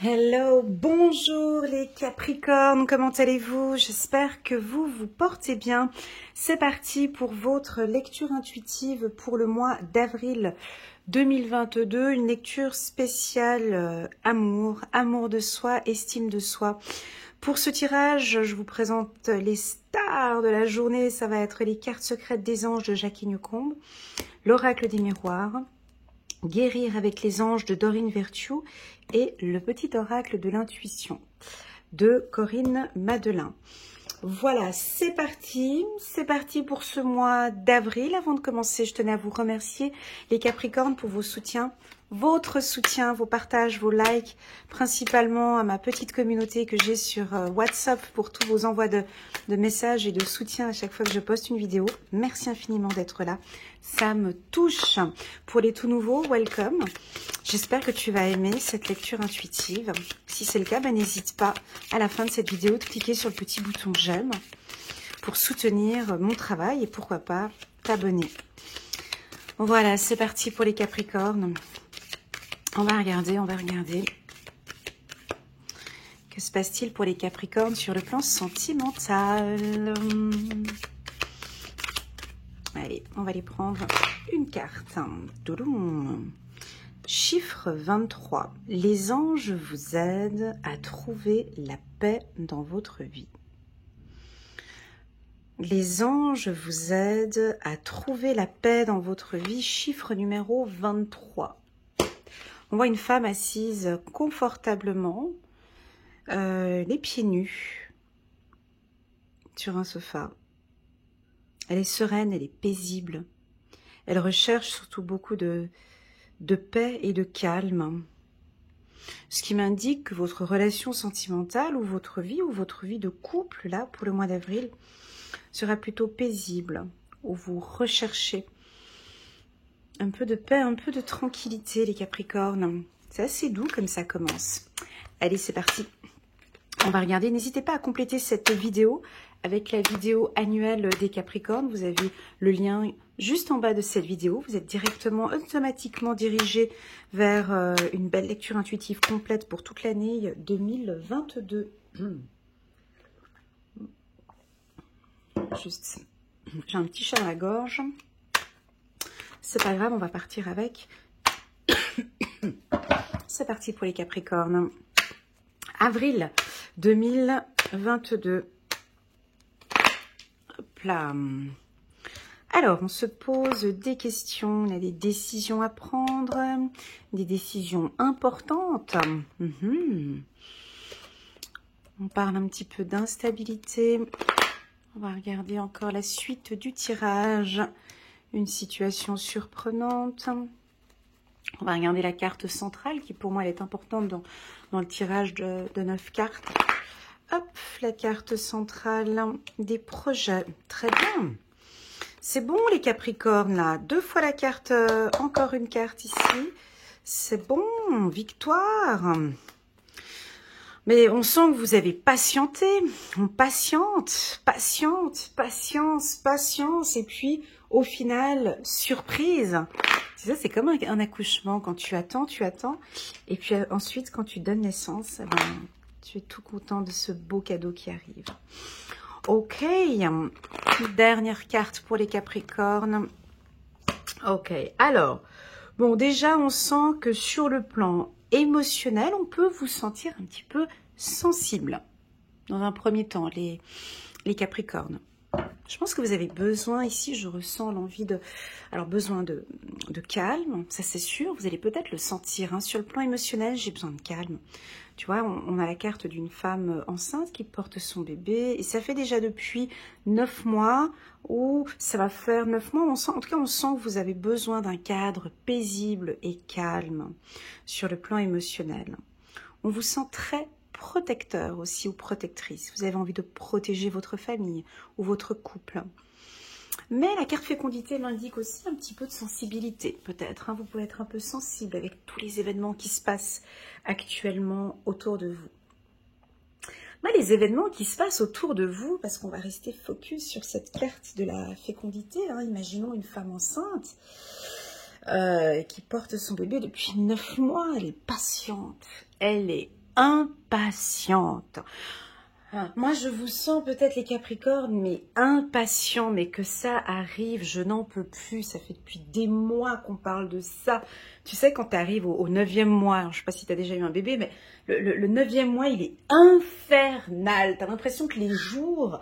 Hello, bonjour les Capricornes, comment allez-vous? J'espère que vous vous portez bien. C'est parti pour votre lecture intuitive pour le mois d'avril 2022, une lecture spéciale amour de soi, estime de soi. Pour ce tirage, je vous présente les stars de la journée, ça va être les cartes secrètes des anges de Jackie Newcomb, l'oracle des miroirs, Guérir avec les anges de Dorine Virtue et le petit oracle de l'intuition de Corinne Madelin. Voilà, c'est parti pour ce mois d'avril. Avant de commencer, je tenais à vous remercier les Capricornes pour vos soutiens, votre soutien, vos partages, vos likes, principalement à ma petite communauté que j'ai sur WhatsApp pour tous vos envois de messages et de soutien à chaque fois que je poste une vidéo. Merci infiniment d'être là, ça me touche. Pour les tout nouveaux, welcome. J'espère que tu vas aimer cette lecture intuitive. Si c'est le cas, n'hésite pas à la fin de cette vidéo de cliquer sur le petit bouton j'aime pour soutenir mon travail et pourquoi pas t'abonner. Voilà, c'est parti pour les Capricornes. On va regarder. Que se passe-t-il pour les Capricornes sur le plan sentimental? Allez, on va les prendre une carte. Touloum. Chiffre 23. Les anges vous aident à trouver la paix dans votre vie. Les anges vous aident à trouver la paix dans votre vie. Chiffre numéro 23. On voit une femme assise confortablement, les pieds nus, sur un sofa. Elle est sereine, elle est paisible. Elle recherche surtout beaucoup de paix et de calme. Ce qui m'indique que votre relation sentimentale ou votre vie de couple, là, pour le mois d'avril, sera plutôt paisible, où vous recherchez un peu de paix, un peu de tranquillité, les Capricornes. C'est assez doux comme ça commence. Allez, c'est parti. On va regarder. N'hésitez pas à compléter cette vidéo avec la vidéo annuelle des Capricornes. Vous avez le lien juste en bas de cette vidéo. Vous êtes directement, automatiquement dirigé vers une belle lecture intuitive complète pour toute l'année 2022. Juste, j'ai un petit chat dans la gorge. C'est pas grave, on va partir avec. C'est parti pour les Capricornes. Avril 2022. Hop là. Alors, on se pose des questions, on a des décisions à prendre, des décisions importantes. On parle un petit peu d'instabilité. On va regarder encore la suite du tirage. Une situation surprenante. On va regarder la carte centrale qui pour moi elle est importante dans le tirage de 9 cartes. Hop, la carte centrale des projets. Très bien. C'est bon les Capricornes là. 2 fois la carte, encore une carte ici. C'est bon, victoire. Mais on sent que vous avez patienté. On patience. Et puis, au final, surprise. C'est ça, c'est comme un accouchement. Quand tu attends. Et puis ensuite, quand tu donnes naissance, tu es tout content de ce beau cadeau qui arrive. Ok. Dernière carte pour les Capricornes. Ok. Alors, bon, déjà, on sent que sur le plan émotionnel, on peut vous sentir un petit peu sensible. Dans un premier temps, les Capricornes. Je pense que vous avez besoin, ici, je ressens l'envie de... Alors, besoin de calme, ça c'est sûr. Vous allez peut-être le sentir. Hein. Sur le plan émotionnel, j'ai besoin de calme. Tu vois, on a la carte d'une femme enceinte qui porte son bébé. Et ça fait déjà depuis 9 mois, ou ça va faire 9 mois. On sent, en tout cas, on sent que vous avez besoin d'un cadre paisible et calme sur le plan émotionnel. On vous sent très protecteur aussi ou protectrice. Vous avez envie de protéger votre famille ou votre couple. Mais la carte fécondité l'indique aussi un petit peu de sensibilité, peut-être. Hein. Vous pouvez être un peu sensible avec tous les événements qui se passent actuellement autour de vous. Mais les événements qui se passent autour de vous, parce qu'on va rester focus sur cette carte de la fécondité. Hein. Imaginons une femme enceinte qui porte son bébé depuis 9 mois. Elle est patiente, elle est impatiente. Moi, je vous sens peut-être les Capricornes, mais impatients, mais que ça arrive, je n'en peux plus. Ça fait depuis des mois qu'on parle de ça. Tu sais, quand tu arrives au 9e mois, je ne sais pas si tu as déjà eu un bébé, mais le 9e mois, il est infernal. Tu as l'impression que les jours,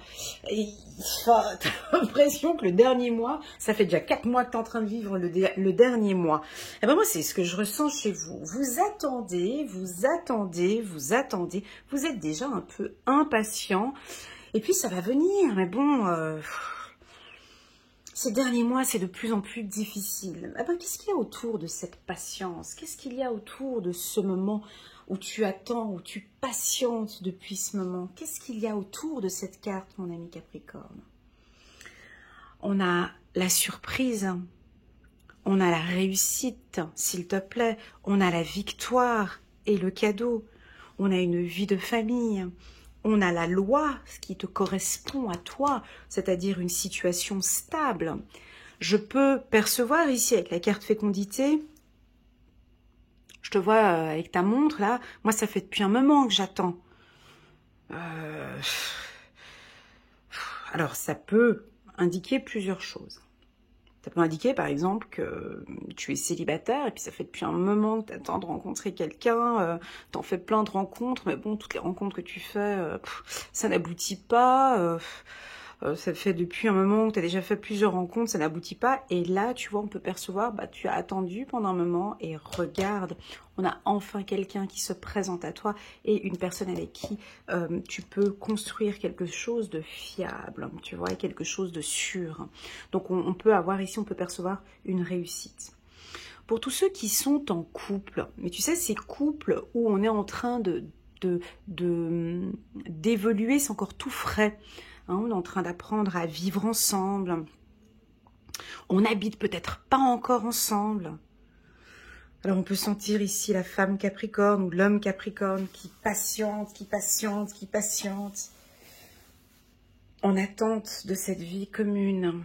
enfin, tu as l'impression que le dernier mois, ça fait déjà 4 mois que tu es en train de vivre le dernier mois. Et ben moi, c'est ce que je ressens chez vous. Vous attendez, vous attendez, vous attendez. Vous êtes déjà un peu impatient. Et puis, ça va venir. Mais bon, ces derniers mois, c'est de plus en plus difficile. Ah ben, qu'est-ce qu'il y a autour de cette patience? Qu'est-ce qu'il y a autour de ce moment où tu attends, où tu patientes depuis ce moment? Qu'est-ce qu'il y a autour de cette carte, mon ami Capricorne? On a la surprise, on a la réussite, s'il te plaît, on a la victoire et le cadeau, on a une vie de famille, on a la loi, ce qui te correspond à toi, c'est-à-dire une situation stable. Je peux percevoir ici avec la carte fécondité, je te vois avec ta montre là, moi ça fait depuis un moment que j'attends. Alors ça peut indiquer plusieurs choses. Ça peut indiquer par exemple que tu es célibataire et puis ça fait depuis un moment que tu attends de rencontrer quelqu'un, tu en fais plein de rencontres, mais bon, toutes les rencontres que tu fais, ça n'aboutit pas. Ça fait depuis un moment que tu as déjà fait plusieurs rencontres, ça n'aboutit pas. Et là, tu vois, on peut percevoir, bah, tu as attendu pendant un moment et regarde, on a enfin quelqu'un qui se présente à toi et une personne avec qui tu peux construire quelque chose de fiable, tu vois, quelque chose de sûr. Donc, on peut avoir ici, on peut percevoir une réussite. Pour tous ceux qui sont en couple, mais tu sais, ces couples où on est en train d'évoluer, c'est encore tout frais. Hein, on est en train d'apprendre à vivre ensemble. On n'habite peut-être pas encore ensemble. Alors on peut sentir ici la femme Capricorne ou l'homme Capricorne qui patiente, qui patiente, qui patiente. En attente de cette vie commune.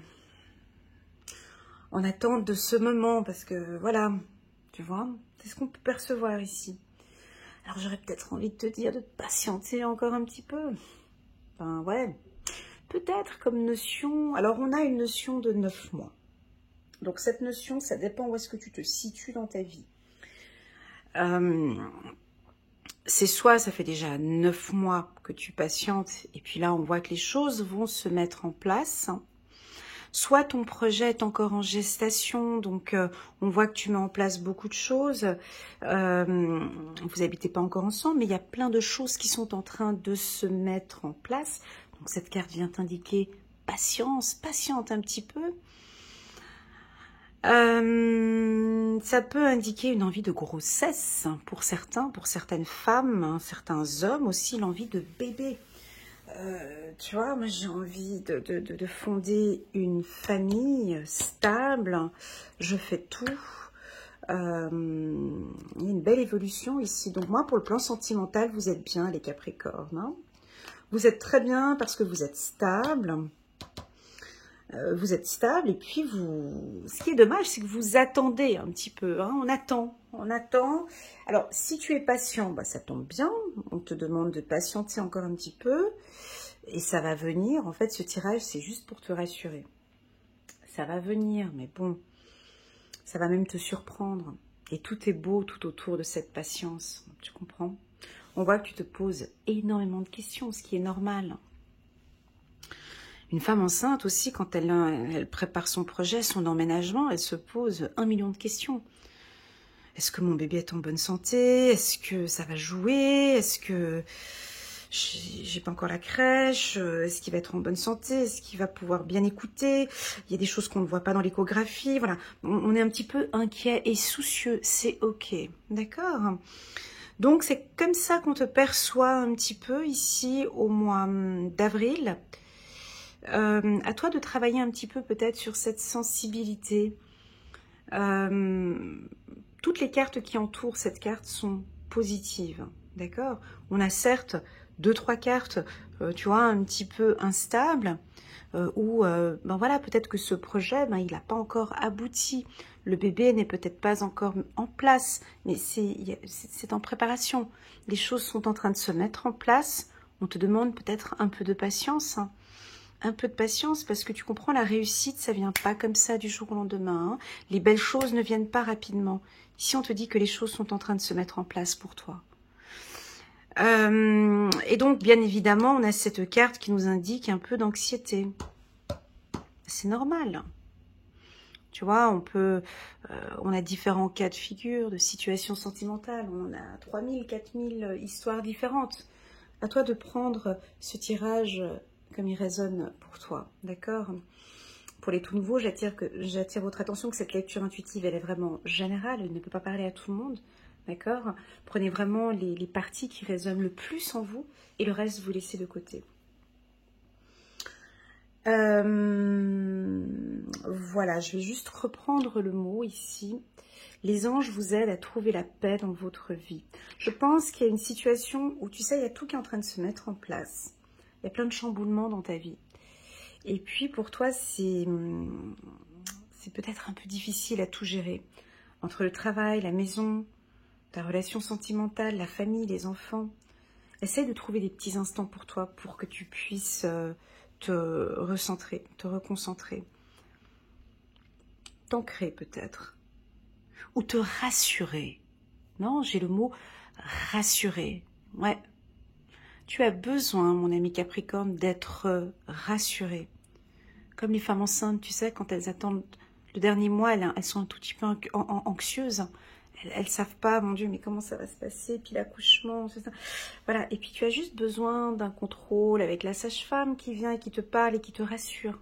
En attente de ce moment parce que voilà, tu vois, c'est ce qu'on peut percevoir ici. Alors j'aurais peut-être envie de te dire de patienter encore un petit peu. Enfin ouais. Peut-être comme notion, alors on a une notion de 9 mois. Donc cette notion, ça dépend où est-ce que tu te situes dans ta vie. C'est soit ça fait déjà 9 mois que tu patientes et puis là on voit que les choses vont se mettre en place. Soit ton projet est encore en gestation, donc on voit que tu mets en place beaucoup de choses. Vous n'habitez pas encore ensemble, mais il y a plein de choses qui sont en train de se mettre en place. Donc cette carte vient t'indiquer patience, patiente un petit peu. Ça peut indiquer une envie de grossesse pour certains, pour certaines femmes, hein, certains hommes aussi, l'envie de bébé. Tu vois, moi j'ai envie de fonder une famille stable, je fais tout. Il y a une belle évolution ici. Donc moi, pour le plan sentimental, vous êtes bien les Capricornes. Hein. Vous êtes très bien parce que vous êtes stable. Vous êtes stable et puis vous... Ce qui est dommage, c'est que vous attendez un petit peu. Hein. On attend, on attend. Alors, si tu es patient, bah, ça tombe bien. On te demande de patienter encore un petit peu. Et ça va venir. En fait, ce tirage, c'est juste pour te rassurer. Ça va venir, mais bon, ça va même te surprendre. Et tout est beau tout autour de cette patience. Tu comprends ? On voit que tu te poses énormément de questions, ce qui est normal. Une femme enceinte aussi, quand elle prépare son projet, son emménagement, elle se pose 1 million de questions. Est-ce que mon bébé est en bonne santé? Est-ce que ça va jouer? Est-ce que j'ai pas encore la crèche? Est-ce qu'il va être en bonne santé? Est-ce qu'il va pouvoir bien écouter? Il y a des choses qu'on ne voit pas dans l'échographie. Voilà, on est un petit peu inquiet et soucieux. C'est ok, d'accord? Donc, c'est comme ça qu'on te perçoit un petit peu ici au mois d'avril. À toi de travailler un petit peu peut-être sur cette sensibilité. Toutes les cartes qui entourent cette carte sont positives, d'accord? On a certes 2-3 cartes, tu vois, un petit peu instables, où, ben voilà, peut-être que ce projet, ben, il n'a pas encore abouti. Le bébé n'est peut-être pas encore en place, mais c'est en préparation. Les choses sont en train de se mettre en place. On te demande peut-être un peu de patience, hein. Un peu de patience, parce que tu comprends, la réussite, ça vient pas comme ça du jour au lendemain, hein. Les belles choses ne viennent pas rapidement. Ici, on te dit que les choses sont en train de se mettre en place pour toi. Et donc, bien évidemment, on a cette carte qui nous indique un peu d'anxiété. C'est normal. Tu vois, on a différents cas de figure, de situations sentimentales. On en a 3000, 4000 histoires différentes. À toi de prendre ce tirage comme il résonne pour toi, d'accord? Pour les tout nouveaux, j'attire votre attention que cette lecture intuitive, elle est vraiment générale, elle ne peut pas parler à tout le monde, d'accord? Prenez vraiment les parties qui résonnent le plus en vous et le reste, vous laissez de côté. Voilà, je vais juste reprendre le mot ici. Les anges vous aident à trouver la paix dans votre vie. Je pense qu'il y a une situation où, tu sais, il y a tout qui est en train de se mettre en place. Il y a plein de chamboulements dans ta vie. Et puis, pour toi, c'est peut-être un peu difficile à tout gérer. Entre le travail, la maison, ta relation sentimentale, la famille, les enfants. Essaye de trouver des petits instants pour toi, pour que tu puisses te recentrer, te reconcentrer. T'ancrer peut-être. Ou te rassurer. Non, j'ai le mot rassurer. Ouais. Tu as besoin, mon ami Capricorne, d'être rassuré. Comme les femmes enceintes, tu sais, quand elles attendent le dernier mois, elles sont un tout petit peu anxieuses. Elles savent pas, mon Dieu, mais comment ça va se passer, puis l'accouchement, c'est ça. Voilà, et puis tu as juste besoin d'un contrôle avec la sage-femme qui vient et qui te parle et qui te rassure.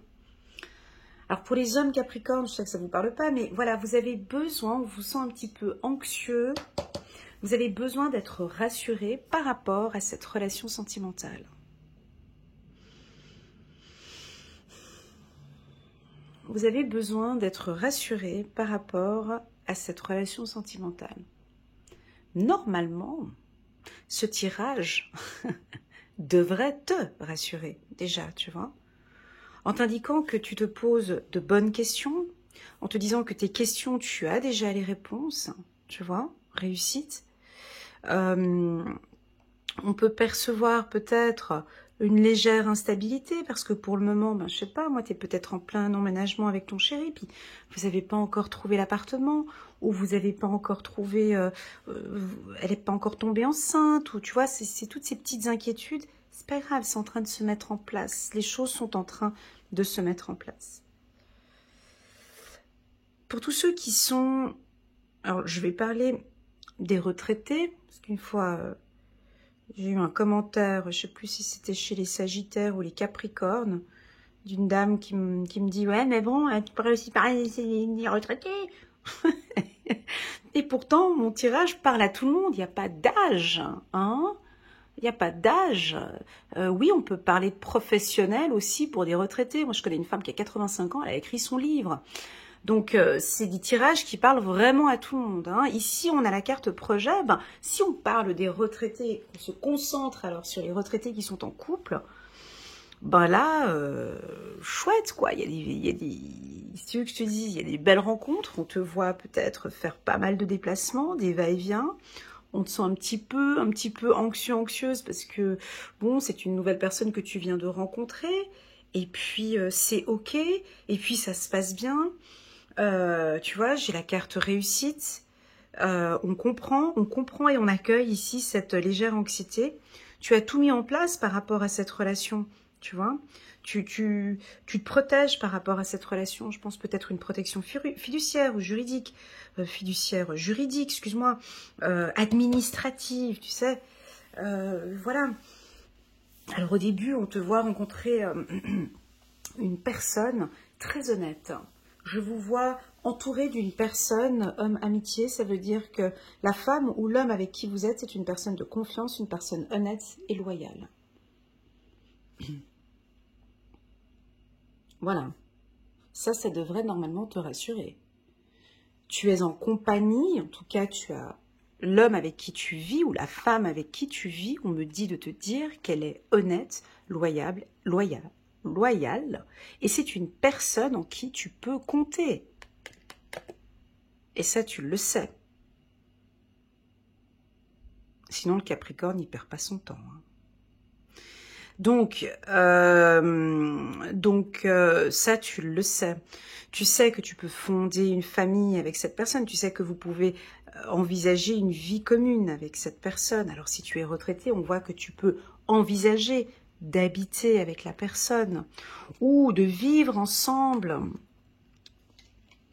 Alors pour les hommes Capricorne, je sais que ça ne vous parle pas, mais voilà, vous avez besoin, on vous sent un petit peu anxieux, vous avez besoin d'être rassuré par rapport à cette relation sentimentale. Vous avez besoin d'être rassuré par rapport à cette relation sentimentale. Normalement, ce tirage devrait te rassurer, déjà, tu vois, en t'indiquant que tu te poses de bonnes questions, en te disant que tes questions, tu as déjà les réponses, tu vois, réussite. On peut percevoir peut-être une légère instabilité, parce que pour le moment, ben, je sais pas, moi, tu es peut-être en plein emménagement avec ton chéri, puis vous n'avez pas encore trouvé l'appartement, ou vous n'avez pas encore trouvé, elle n'est pas encore tombée enceinte, ou tu vois, c'est toutes ces petites inquiétudes. C'est pas grave, c'est en train de se mettre en place. Les choses sont en train de se mettre en place. Pour tous ceux qui sont... Alors, je vais parler des retraités, parce qu'une fois... j'ai eu un commentaire, je ne sais plus si c'était chez les Sagittaires ou les Capricornes, d'une dame qui me dit « Ouais, mais bon, tu pourrais aussi parler des retraités. » Et pourtant, mon tirage parle à tout le monde, il n'y a pas d'âge, hein. Il n'y a pas d'âge. Oui, on peut parler de professionnels aussi pour des retraités. Moi, je connais une femme qui a 85 ans, elle a écrit son livre. Donc, c'est des tirages qui parlent vraiment à tout le monde, hein. Ici, on a la carte projet. Ben, si on parle des retraités, on se concentre alors sur les retraités qui sont en couple, ben là, chouette, quoi. Il y a des, si tu veux que je te dise, il y a des belles rencontres. On te voit peut-être faire pas mal de déplacements, des va-et-vient. On te sent un petit peu anxieuse parce que, bon, c'est une nouvelle personne que tu viens de rencontrer. Et puis, c'est OK. Et puis, ça se passe bien. Tu vois, j'ai la carte réussite. On comprend et on accueille ici cette légère anxiété. Tu as tout mis en place par rapport à cette relation, tu vois. Tu te protèges par rapport à cette relation. Je pense peut-être une protection fiduciaire ou juridique. Excuse-moi. Administrative, tu sais. Voilà. Alors au début, on te voit rencontrer une personne très honnête. Je vous vois entouré d'une personne, homme amitié, ça veut dire que la femme ou l'homme avec qui vous êtes, c'est une personne de confiance, une personne honnête et loyale. Voilà. Ça devrait normalement te rassurer. Tu es en compagnie, en tout cas tu as l'homme avec qui tu vis ou la femme avec qui tu vis, on me dit de te dire qu'elle est honnête, loyale, et c'est une personne en qui tu peux compter. Et ça, tu le sais. Sinon, le Capricorne, il perd pas son temps. Hein. Donc, ça, tu le sais. Tu sais que tu peux fonder une famille avec cette personne. Tu sais que vous pouvez envisager une vie commune avec cette personne. Alors, si tu es retraité, on voit que tu peux envisager d'habiter avec la personne ou de vivre ensemble.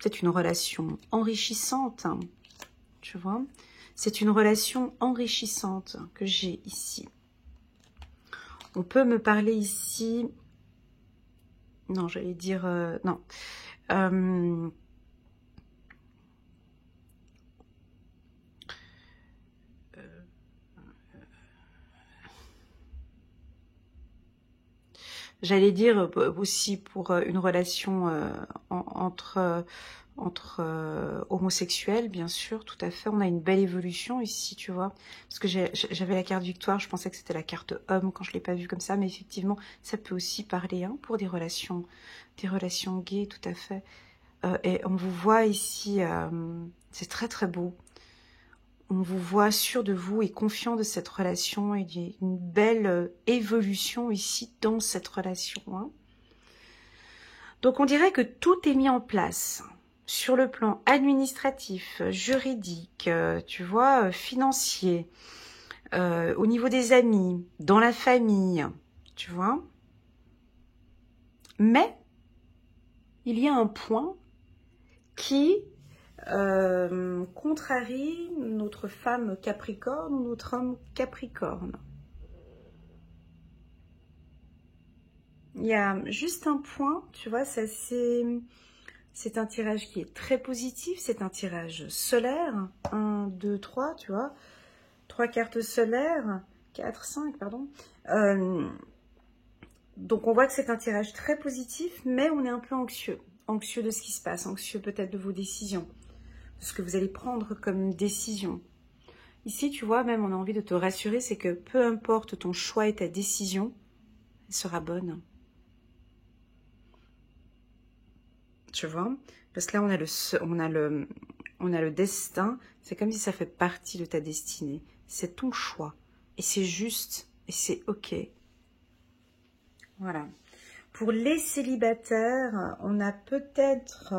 C'est une relation enrichissante, hein, tu vois. C'est une relation enrichissante que j'ai ici. On peut me parler ici... Non, j'allais dire... non. J'allais dire aussi pour une relation entre homosexuels, bien sûr, tout à fait. On a une belle évolution ici, tu vois. Parce que j'avais la carte victoire, je pensais que c'était la carte homme quand je l'ai pas vue comme ça, mais effectivement, ça peut aussi parler hein, pour des relations gays, tout à fait. Et on vous voit ici, c'est très très beau. On vous voit sûr de vous et confiant de cette relation. Il y a une belle évolution ici dans cette relation. Hein. Donc on dirait que tout est mis en place sur le plan administratif, juridique, tu vois, financier, au niveau des amis, dans la famille, tu vois. Mais il y a un point qui contrarie notre femme Capricorne ou notre homme Capricorne. Il y a juste un point, tu vois, ça c'est un tirage qui est très positif, c'est un tirage solaire, 1, 2, 3, tu vois, 3 cartes solaires, 4, 5, pardon. Donc on voit que c'est un tirage très positif, mais on est un peu anxieux de ce qui se passe, anxieux peut-être de vos décisions, de ce que vous allez prendre comme décision. Ici, tu vois, même on a envie de te rassurer, c'est que peu importe ton choix et ta décision, elle sera bonne. Tu vois, parce que là on a le destin, c'est comme si ça fait partie de ta destinée. C'est ton choix et c'est juste et c'est ok. Voilà. Pour les célibataires, on n'a peut-être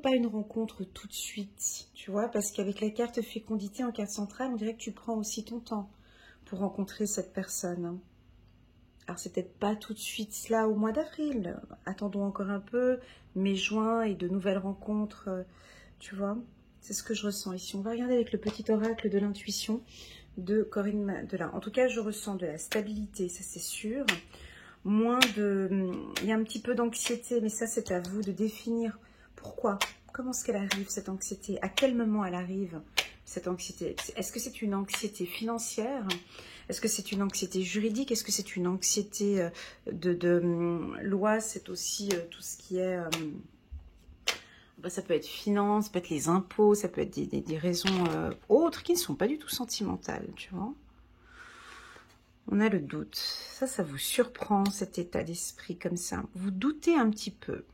pas une rencontre tout de suite, tu vois, parce qu'avec la carte fécondité en carte centrale, on dirait que tu prends aussi ton temps pour rencontrer cette personne. Alors, c'est peut-être pas tout de suite là au mois d'avril. Attendons encore un peu, mai-juin et de nouvelles rencontres, tu vois. C'est ce que je ressens ici. On va regarder avec le petit oracle de l'intuition de Corinne Madelin. En tout cas, je ressens de la stabilité, ça c'est sûr. Moins de... Il y a un petit peu d'anxiété, mais ça c'est à vous de définir pourquoi. Comment est-ce qu'elle arrive, cette anxiété? À quel moment elle arrive, cette anxiété? Est-ce que c'est une anxiété financière? Est-ce que c'est une anxiété juridique? Est-ce que c'est une anxiété de loi? C'est aussi tout ce qui est... ça peut être finance, ça peut être les impôts, ça peut être des raisons autres qui ne sont pas du tout sentimentales, tu vois. On a le doute. Ça vous surprend, cet état d'esprit comme ça. Vous doutez un petit peu.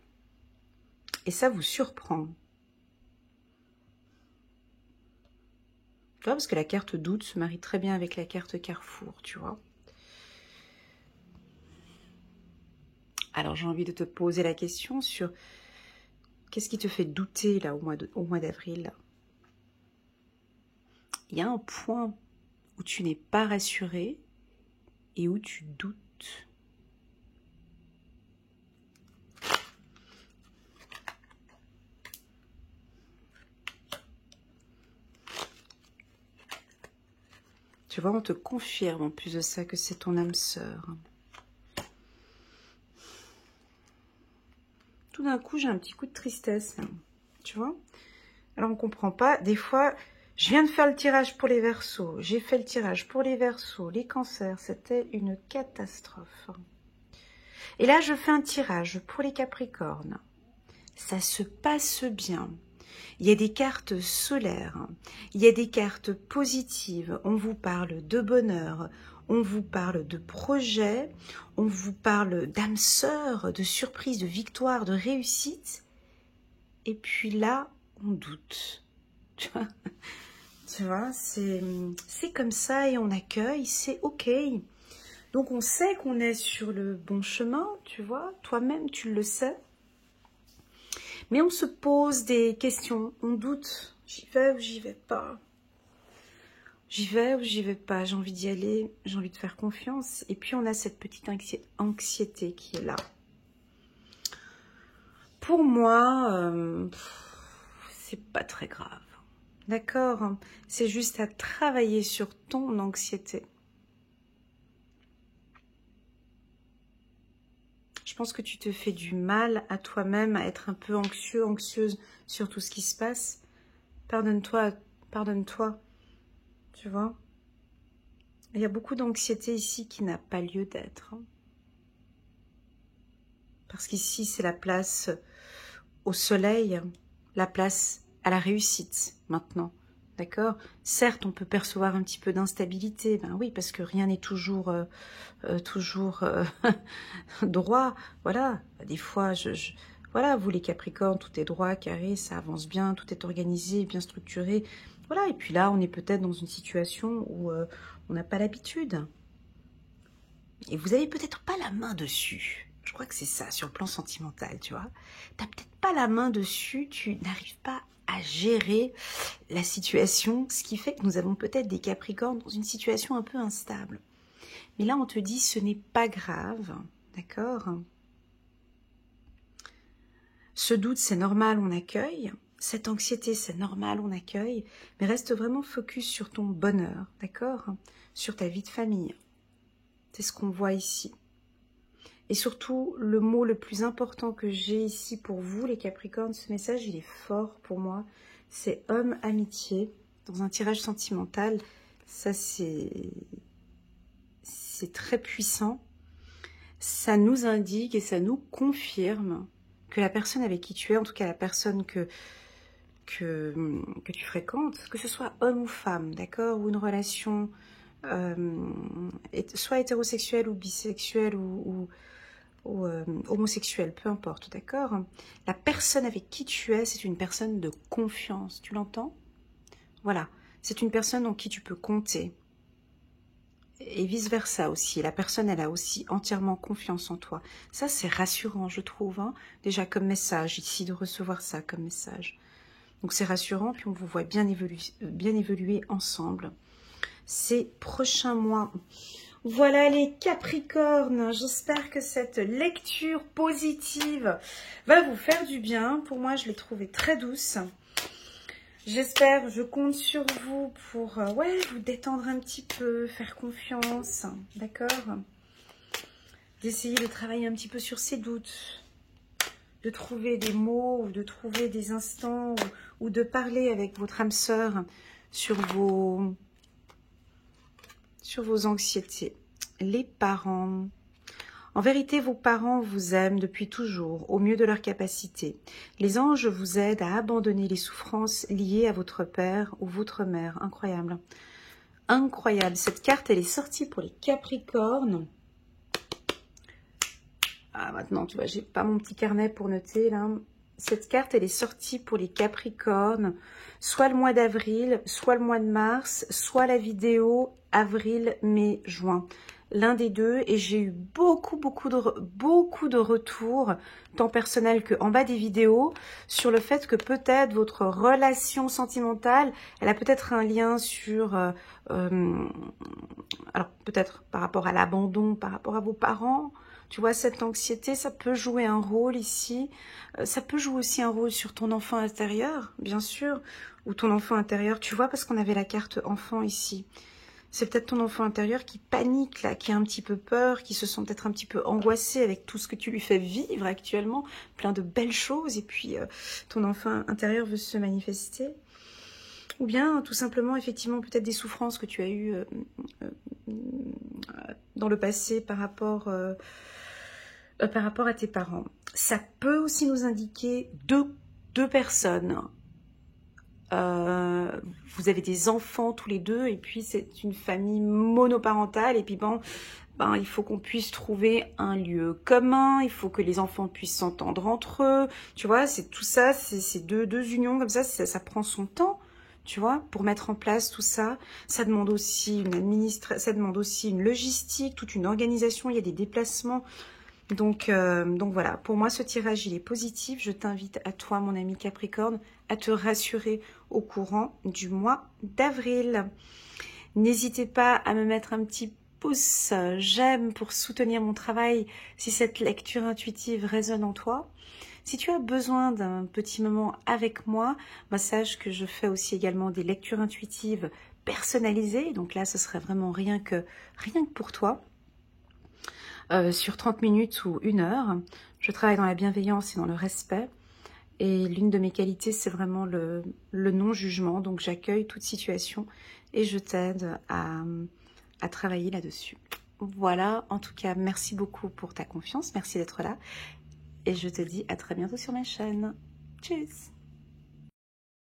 Et ça vous surprend. Tu vois, parce que la carte doute se marie très bien avec la carte carrefour, tu vois. Alors, j'ai envie de te poser la question sur qu'est-ce qui te fait douter là au mois d'avril. Il y a un point où tu n'es pas rassuré et où tu doutes. Tu vois, on te confirme en plus de ça que c'est ton âme sœur. Tout d'un coup, j'ai un petit coup de tristesse, tu vois. Alors, on ne comprend pas. Des fois, je viens de faire le tirage pour les Verseaux. J'ai fait le tirage pour les Verseaux, les Cancers. C'était une catastrophe. Et là, je fais un tirage pour les Capricornes. Ça se passe bien. Il y a des cartes solaires, il y a des cartes positives, on vous parle de bonheur, on vous parle de projet, on vous parle d'âme sœur, de surprise, de victoire, de réussite. et puis là, on doute. Tu vois, c'est comme ça et on accueille, c'est ok. Donc on sait qu'on est sur le bon chemin, tu vois, toi-même tu le sais. Mais on se pose des questions, on doute, j'y vais ou j'y vais pas. J'y vais ou j'y vais pas, j'ai envie d'y aller, j'ai envie de faire confiance. Et puis on a cette petite anxiété qui est là. Pour moi, c'est pas très grave. D'accord? C'est juste à travailler sur ton anxiété. Je pense que tu te fais du mal à toi-même, à être un peu anxieux, anxieuse sur tout ce qui se passe. Pardonne-toi, pardonne-toi, tu vois. Il y a beaucoup d'anxiété ici qui n'a pas lieu d'être. Parce qu'ici, c'est la place au soleil, la place à la réussite maintenant. D'accord? Certes, on peut percevoir un petit peu d'instabilité. Ben oui, parce que rien n'est toujours, droit. Voilà. Des fois, voilà, vous les Capricornes, tout est droit, carré, ça avance bien, tout est organisé, bien structuré. Voilà. Et puis là, on est peut-être dans une situation où on n'a pas l'habitude. Et vous avez peut-être pas la main dessus. Je crois que c'est ça, sur le plan sentimental, tu vois. Tu n'as peut-être pas la main dessus, tu n'arrives pas à gérer la situation, ce qui fait que nous avons peut-être des Capricornes dans une situation un peu instable. Mais là, on te dit, ce n'est pas grave, d'accord? Ce doute, c'est normal, on accueille. Cette anxiété, c'est normal, on accueille. Mais reste vraiment focus sur ton bonheur, d'accord? Sur ta vie de famille. C'est ce qu'on voit ici. Et surtout, le mot le plus important que j'ai ici pour vous, les Capricornes, ce message, il est fort pour moi. C'est homme, amitié. Dans un tirage sentimental, ça c'est très puissant. Ça nous indique et ça nous confirme que la personne avec qui tu es, en tout cas la personne que tu fréquentes, que ce soit homme ou femme, d'accord, ou une relation soit hétérosexuelle ou bisexuelle ou homosexuel, peu importe, d'accord? La personne avec qui tu es, c'est une personne de confiance, tu l'entends? Voilà, c'est une personne en qui tu peux compter. Et vice-versa aussi, la personne, elle a aussi entièrement confiance en toi. Ça, c'est rassurant, je trouve, hein, déjà comme message, ici, de recevoir ça comme message. Donc c'est rassurant, puis on vous voit bien évoluer ensemble ces prochains mois. Voilà les Capricornes, j'espère que cette lecture positive va vous faire du bien. Pour moi, je l'ai trouvée très douce. J'espère, je compte sur vous pour vous détendre un petit peu, faire confiance, d'accord? D'essayer de travailler un petit peu sur ces doutes, de trouver des mots, ou de trouver des instants, ou de parler avec votre âme sœur sur vos anxiétés. Les parents. En vérité, vos parents vous aiment depuis toujours, au mieux de leur capacité. Les anges vous aident à abandonner les souffrances liées à votre père ou votre mère. Incroyable. Incroyable. Cette carte, elle est sortie pour les Capricornes. Ah, maintenant, tu vois, j'ai pas mon petit carnet pour noter, là. Cette carte, elle est sortie pour les Capricornes, soit le mois d'avril, soit le mois de mars, soit la vidéo avril, mai, juin. L'un des deux, et j'ai eu beaucoup de retours, tant personnels qu'en bas des vidéos, sur le fait que peut-être votre relation sentimentale, elle a peut-être un lien sur, alors peut-être par rapport à l'abandon, par rapport à vos parents. Tu vois, cette anxiété, ça peut jouer un rôle ici. Ça peut jouer aussi un rôle sur ton enfant intérieur, bien sûr. Ou ton enfant intérieur, tu vois, parce qu'on avait la carte enfant ici. C'est peut-être ton enfant intérieur qui panique, là, qui a un petit peu peur, qui se sent peut-être un petit peu angoissé avec tout ce que tu lui fais vivre actuellement. Plein de belles choses. Et puis, ton enfant intérieur veut se manifester. Ou bien, tout simplement, effectivement, peut-être des souffrances que tu as eues dans le passé par rapport à tes parents. Ça peut aussi nous indiquer deux personnes vous avez des enfants tous les deux, et puis c'est une famille monoparentale, et puis bon, il faut qu'on puisse trouver un lieu commun, il faut que les enfants puissent s'entendre entre eux, tu vois, c'est tout ça, c'est deux unions comme ça prend son temps, tu vois, pour mettre en place tout ça. Ça demande aussi ça demande aussi une logistique, toute une organisation, il y a des déplacements. Donc voilà, pour moi ce tirage il est positif. Je t'invite à toi mon ami Capricorne à te rassurer au courant du mois d'avril. N'hésitez pas à me mettre un petit pouce j'aime pour soutenir mon travail si cette lecture intuitive résonne en toi. Si tu as besoin d'un petit moment avec moi, sache que je fais aussi également des lectures intuitives personnalisées. Donc là ce serait vraiment rien que pour toi. Sur 30 minutes ou 1 heure. Je travaille dans la bienveillance et dans le respect. Et l'une de mes qualités, c'est vraiment le non-jugement. Donc j'accueille toute situation et je t'aide à travailler là-dessus. Voilà, en tout cas, merci beaucoup pour ta confiance. Merci d'être là. Et je te dis à très bientôt sur ma chaîne. Tchuss!